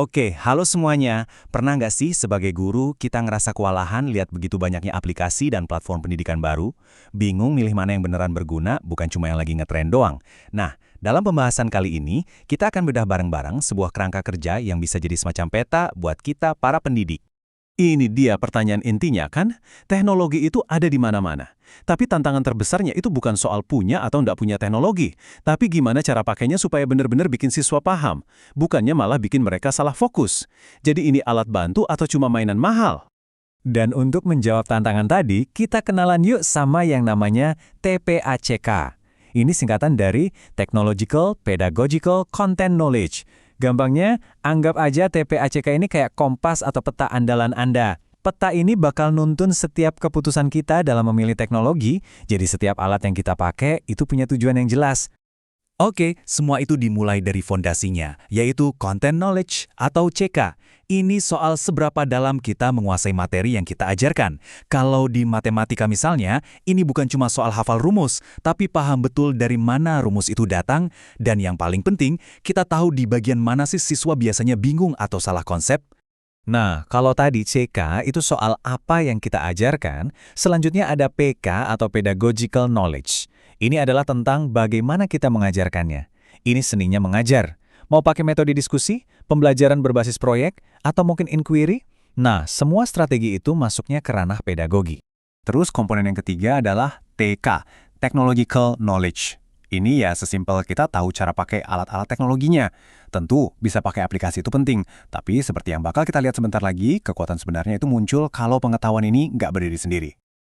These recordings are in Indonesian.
Oke, halo semuanya. Pernah nggak sih sebagai guru kita ngerasa kewalahan lihat begitu banyaknya aplikasi dan platform pendidikan baru? Bingung milih mana yang beneran berguna, bukan cuma yang lagi ngetren doang. Nah, dalam pembahasan kali ini, kita akan bedah bareng-bareng sebuah kerangka kerja yang bisa jadi semacam peta buat kita para pendidik. Ini dia pertanyaan intinya kan? Teknologi itu ada di mana-mana. Tapi tantangan terbesarnya itu bukan soal punya atau nggak punya teknologi, tapi gimana cara pakainya supaya benar-benar bikin siswa paham, bukannya malah bikin mereka salah fokus. Jadi ini alat bantu atau cuma mainan mahal? Dan untuk menjawab tantangan tadi, kita kenalan yuk sama yang namanya TPACK. Ini singkatan dari Technological Pedagogical Content Knowledge. Gampangnya, anggap aja TPACK ini kayak kompas atau peta andalan Anda. Peta ini bakal nuntun setiap keputusan kita dalam memilih teknologi, jadi setiap alat yang kita pakai itu punya tujuan yang jelas. Oke, semua itu dimulai dari fondasinya, yaitu Content Knowledge atau CK. Ini soal seberapa dalam kita menguasai materi yang kita ajarkan. Kalau di matematika misalnya, ini bukan cuma soal hafal rumus, tapi paham betul dari mana rumus itu datang, dan yang paling penting, kita tahu di bagian mana sih siswa biasanya bingung atau salah konsep. Nah, kalau tadi CK itu soal apa yang kita ajarkan, selanjutnya ada PK atau Pedagogical Knowledge. Ini adalah tentang bagaimana kita mengajarkannya. Ini seninya mengajar. Mau pakai metode diskusi, pembelajaran berbasis proyek, atau mungkin inquiry? Nah, semua strategi itu masuknya ke ranah pedagogi. Terus komponen yang ketiga adalah TK, Technological Knowledge. Ini ya sesimpel kita tahu cara pakai alat-alat teknologinya. Tentu, bisa pakai aplikasi itu penting. Tapi seperti yang bakal kita lihat sebentar lagi, kekuatan sebenarnya itu muncul kalau pengetahuan ini nggak berdiri sendiri.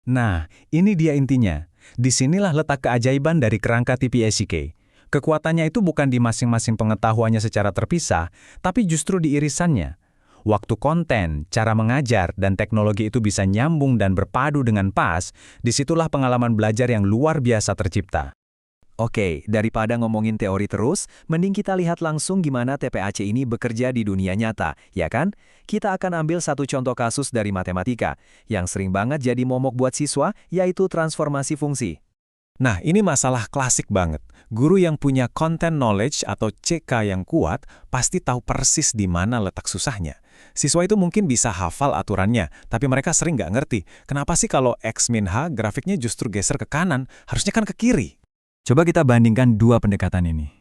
Nah, ini dia intinya. Disinilah letak keajaiban dari kerangka TPACK. Kekuatannya itu bukan di masing-masing pengetahuannya secara terpisah, tapi justru di irisannya. Waktu konten, cara mengajar, dan teknologi itu bisa nyambung dan berpadu dengan pas, disitulah pengalaman belajar yang luar biasa tercipta. Oke, daripada ngomongin teori terus, mending kita lihat langsung gimana TPAC ini bekerja di dunia nyata, ya kan? Kita akan ambil satu contoh kasus dari matematika, yang sering banget jadi momok buat siswa, yaitu transformasi fungsi. Nah, ini masalah klasik banget. Guru yang punya content knowledge atau CK yang kuat pasti tahu persis di mana letak susahnya. Siswa itu mungkin bisa hafal aturannya, tapi mereka sering nggak ngerti. Kenapa sih kalau X min H grafiknya justru geser ke kanan, harusnya kan ke kiri? Coba kita bandingkan dua pendekatan ini.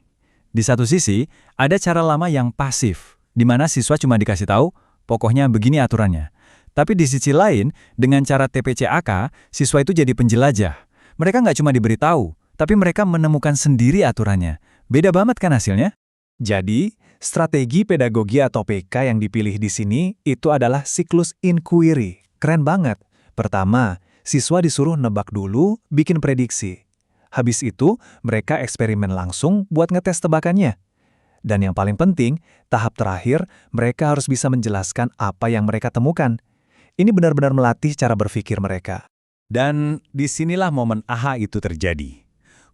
Di satu sisi, ada cara lama yang pasif, di mana siswa cuma dikasih tahu, pokoknya begini aturannya. Tapi di sisi lain, dengan cara TPCAK, siswa itu jadi penjelajah. Mereka nggak cuma diberitahu, tapi mereka menemukan sendiri aturannya. Beda banget kan hasilnya? Jadi, strategi pedagogi atau PK yang dipilih di sini itu adalah siklus inquiry. Keren banget. Pertama, siswa disuruh nebak dulu, bikin prediksi. Habis itu, mereka eksperimen langsung buat ngetes tebakannya. Dan yang paling penting, tahap terakhir, mereka harus bisa menjelaskan apa yang mereka temukan. Ini benar-benar melatih cara berpikir mereka. Dan disinilah momen aha itu terjadi.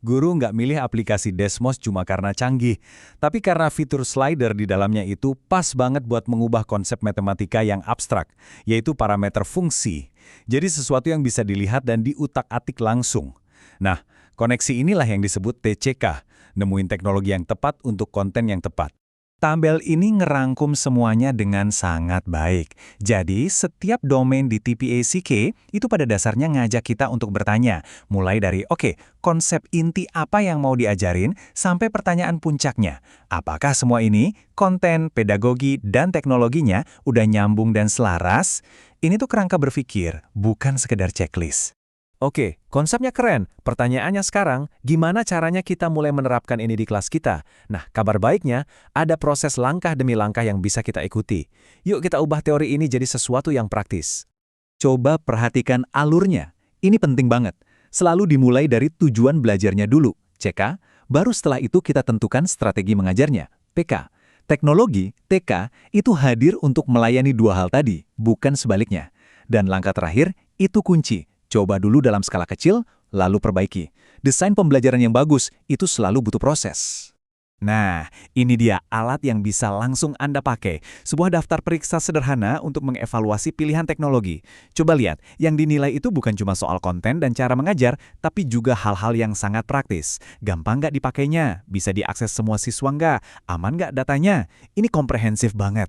Guru nggak milih aplikasi Desmos cuma karena canggih, tapi karena fitur slider di dalamnya itu pas banget buat mengubah konsep matematika yang abstrak, yaitu parameter fungsi. Jadi sesuatu yang bisa dilihat dan diutak-atik langsung. Nah, koneksi inilah yang disebut TCK, nemuin teknologi yang tepat untuk konten yang tepat. Tabel ini ngerangkum semuanya dengan sangat baik. Jadi, setiap domain di TPACK itu pada dasarnya ngajak kita untuk bertanya. Mulai dari, konsep inti apa yang mau diajarin, sampai pertanyaan puncaknya. Apakah semua ini, konten, pedagogi, dan teknologinya udah nyambung dan selaras? Ini tuh kerangka berpikir, bukan sekedar checklist. Oke, konsepnya keren. Pertanyaannya sekarang, gimana caranya kita mulai menerapkan ini di kelas kita? Nah, kabar baiknya, ada proses langkah demi langkah yang bisa kita ikuti. Yuk kita ubah teori ini jadi sesuatu yang praktis. Coba perhatikan alurnya. Ini penting banget. Selalu dimulai dari tujuan belajarnya dulu, CK, baru setelah itu kita tentukan strategi mengajarnya, PK. Teknologi, TK, itu hadir untuk melayani dua hal tadi, bukan sebaliknya. Dan langkah terakhir, itu kunci. Coba dulu dalam skala kecil, lalu perbaiki. Desain pembelajaran yang bagus itu selalu butuh proses. Nah, ini dia alat yang bisa langsung Anda pakai. Sebuah daftar periksa sederhana untuk mengevaluasi pilihan teknologi. Coba lihat, yang dinilai itu bukan cuma soal konten dan cara mengajar, tapi juga hal-hal yang sangat praktis. Gampang nggak dipakainya? Bisa diakses semua siswa nggak? Aman nggak datanya? Ini komprehensif banget.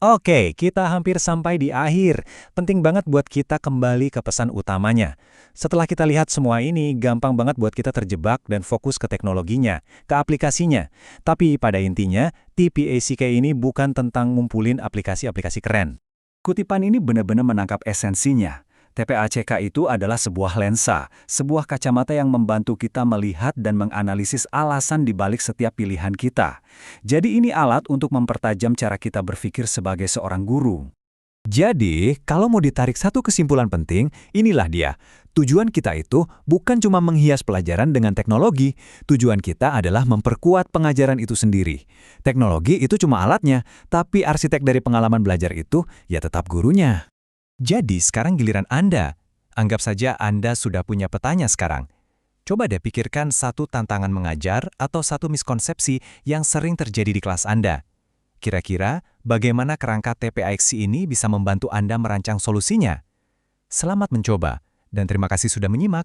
Oke, kita hampir sampai di akhir. Penting banget buat kita kembali ke pesan utamanya. Setelah kita lihat semua ini, gampang banget buat kita terjebak dan fokus ke teknologinya, ke aplikasinya. Tapi pada intinya, TPACK ini bukan tentang ngumpulin aplikasi-aplikasi keren. Kutipan ini benar-benar menangkap esensinya. TPACK itu adalah sebuah lensa, sebuah kacamata yang membantu kita melihat dan menganalisis alasan di balik setiap pilihan kita. Jadi ini alat untuk mempertajam cara kita berpikir sebagai seorang guru. Jadi, kalau mau ditarik satu kesimpulan penting, inilah dia. Tujuan kita itu bukan cuma menghias pelajaran dengan teknologi, tujuan kita adalah memperkuat pengajaran itu sendiri. Teknologi itu cuma alatnya, tapi arsitek dari pengalaman belajar itu ya tetap gurunya. Jadi sekarang giliran Anda. Anggap saja Anda sudah punya petanya sekarang. Coba deh pikirkan satu tantangan mengajar atau satu miskonsepsi yang sering terjadi di kelas Anda. Kira-kira bagaimana kerangka TPACK ini bisa membantu Anda merancang solusinya? Selamat mencoba, dan terima kasih sudah menyimak.